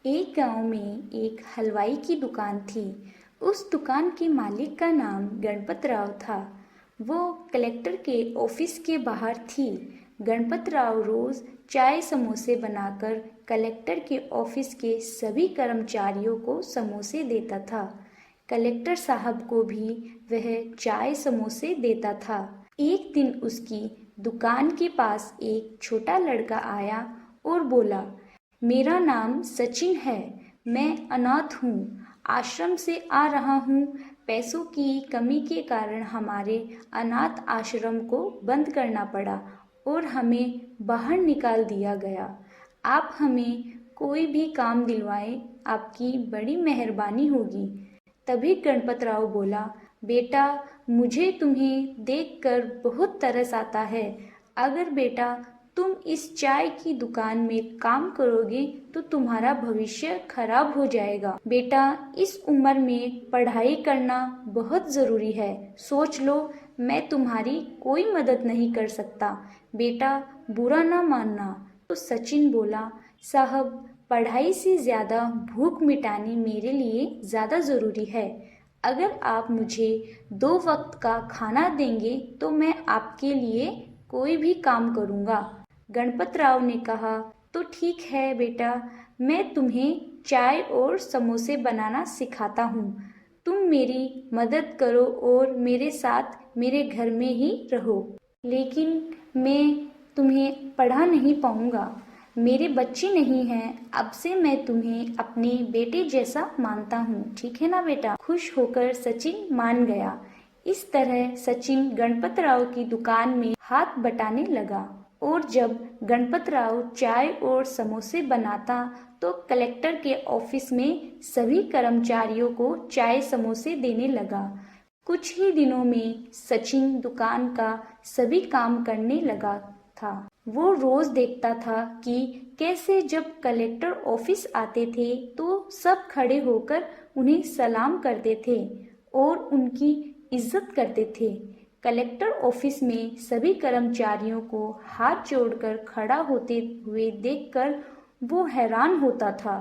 एक गांव में एक हलवाई की दुकान थी। उस दुकान के मालिक का नाम गणपत राव था। वो कलेक्टर के ऑफिस के बाहर थी। गणपत राव रोज चाय समोसे बनाकर कलेक्टर के ऑफिस के सभी कर्मचारियों को समोसे देता था। कलेक्टर साहब को भी वह चाय समोसे देता था। एक दिन उसकी दुकान के पास एक छोटा लड़का आया और बोला, मेरा नाम सचिन है। मैं अनाथ हूँ, आश्रम से आ रहा हूँ। पैसों की कमी के कारण हमारे अनाथ आश्रम को बंद करना पड़ा और हमें बाहर निकाल दिया गया। आप हमें कोई भी काम दिलवाएं, आपकी बड़ी मेहरबानी होगी। तभी गणपत राव बोला, बेटा, मुझे तुम्हें देखकर बहुत तरस आता है। अगर बेटा तुम इस चाय की दुकान में काम करोगे तो तुम्हारा भविष्य खराब हो जाएगा। बेटा, इस उम्र में पढ़ाई करना बहुत ज़रूरी है। सोच लो, मैं तुम्हारी कोई मदद नहीं कर सकता। बेटा, बुरा ना मानना। तो सचिन बोला, साहब, पढ़ाई से ज़्यादा भूख मिटानी मेरे लिए ज़्यादा ज़रूरी है। अगर आप मुझे 2 वक्त का खाना देंगे तो मैं आपके लिए कोई भी काम करूँगा। गणपत राव ने कहा, तो ठीक है बेटा, मैं तुम्हें चाय और समोसे बनाना सिखाता हूँ। तुम मेरी मदद करो और मेरे साथ मेरे घर में ही रहो। लेकिन मैं तुम्हें पढ़ा नहीं पाऊँगा। मेरे बच्चे नहीं हैं। अब से मैं तुम्हें अपने बेटे जैसा मानता हूँ। ठीक है ना बेटा? खुश होकर सचिन मान गया। इस तरह सचिन गणपत राव की दुकान में हाथ बटाने लगा और जब गणपत राव चाय और समोसे बनाता तो कलेक्टर के ऑफिस में सभी कर्मचारियों को चाय समोसे देने लगा। कुछ ही दिनों में सचिन दुकान का सभी काम करने लगा था। वो रोज देखता था कि कैसे जब कलेक्टर ऑफिस आते थे तो सब खड़े होकर उन्हें सलाम करते थे और उनकी इज्जत करते थे। कलेक्टर ऑफिस में सभी कर्मचारियों को हाथ जोड़कर खड़ा होते हुए देखकर वो हैरान होता था।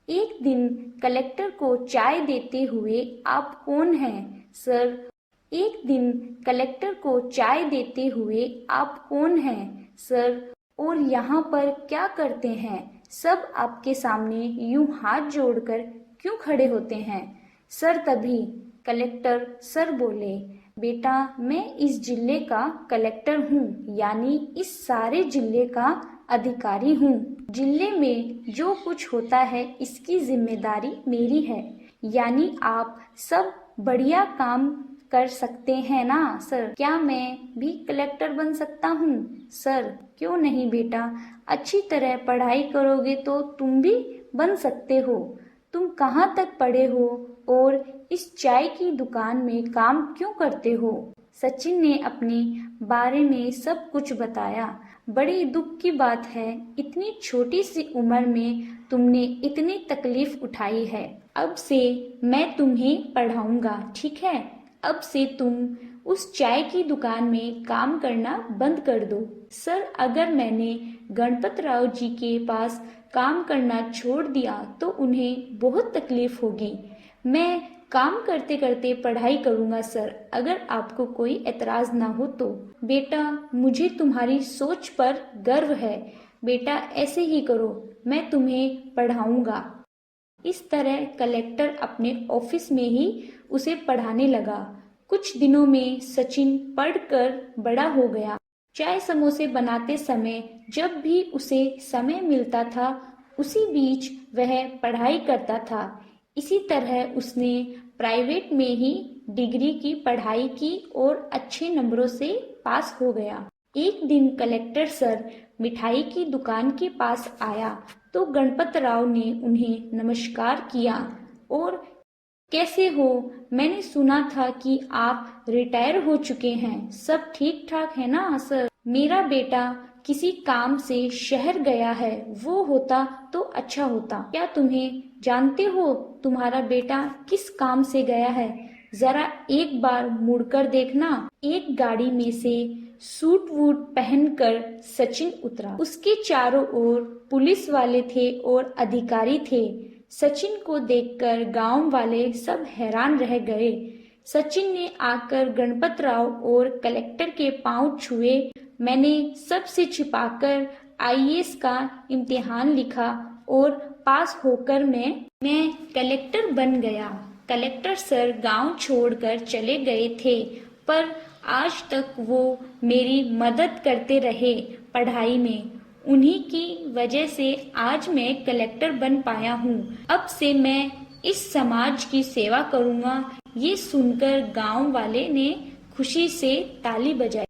एक दिन कलेक्टर को चाय देते हुए, आप कौन हैं सर? एक दिन कलेक्टर को चाय देते हुए, आप कौन हैं सर? और यहाँ पर क्या करते हैं? सब आपके सामने यूं हाथ जोड़कर क्यों खड़े होते हैं सर? तभी कलेक्टर सर बोले, बेटा, मैं इस जिले का कलेक्टर हूँ, यानी इस सारे जिले का अधिकारी हूँ। जिले में जो कुछ होता है इसकी जिम्मेदारी मेरी है। यानी आप सब बढ़िया काम कर सकते हैं ना सर? क्या मैं भी कलेक्टर बन सकता हूँ सर? क्यों नहीं बेटा, अच्छी तरह पढ़ाई करोगे तो तुम भी बन सकते हो। तुम कहाँ तक पढ़े हो और इस चाय की दुकान में काम क्यों करते हो? सचिन ने अपने बारे में सब कुछ बताया। बड़ी दुख की बात है, इतनी छोटी सी उम्र में तुमने इतनी तकलीफ उठाई है। अब से मैं तुम्हें पढ़ाऊंगा, ठीक है? अब से तुम उस चाय की दुकान में काम करना बंद कर दो। सर, अगर मैंने गणपत राव जी के पास काम करना छोड़ दिया तो उन्हें बहुत तकलीफ होगी। मैं काम करते करते पढ़ाई करूंगा सर, अगर आपको कोई एतराज ना हो तो। बेटा, मुझे तुम्हारी सोच पर गर्व है। बेटा, ऐसे ही करो, मैं तुम्हें पढ़ाऊंगा। इस तरह कलेक्टर अपने ऑफिस में ही उसे पढ़ाने लगा। कुछ दिनों में सचिन पढ़कर बड़ा हो गया। चाय समोसे बनाते समय जब भी उसे समय मिलता था उसी बीच वह पढ़ाई करता था। इसी तरह उसने प्राइवेट में ही डिग्री की पढ़ाई की और अच्छे नंबरों से पास हो गया। एक दिन कलेक्टर सर मिठाई की दुकान के पास आया तो गणपत राव ने उन्हें नमस्कार किया और कैसे हो? मैंने सुना था कि आप रिटायर हो चुके हैं। सब ठीक ठाक है ना सर? मेरा बेटा किसी काम से शहर गया है, वो होता तो अच्छा होता। क्या तुम्हें जानते हो तुम्हारा बेटा किस काम से गया है? जरा एक बार मुड़कर देखना। एक गाड़ी में से सूट वूट पहनकर सचिन उतरा। उसके चारों ओर पुलिस वाले थे और अधिकारी थे। सचिन को देखकर गांव वाले सब हैरान रह गए। सचिन ने आकर गणपतराव और कलेक्टर के पांव छुए। मैंने सबसे छिपाकर आईएएस का इम्तिहान लिखा और पास होकर मैं कलेक्टर बन गया। कलेक्टर सर गांव छोड़कर चले गए थे, पर आज तक वो मेरी मदद करते रहे पढ़ाई में। उन्हीं की वजह से आज मैं कलेक्टर बन पाया हूँ। अब से मैं इस समाज की सेवा करूँगा। ये सुनकर गांव वाले ने खुशी से ताली बजाई।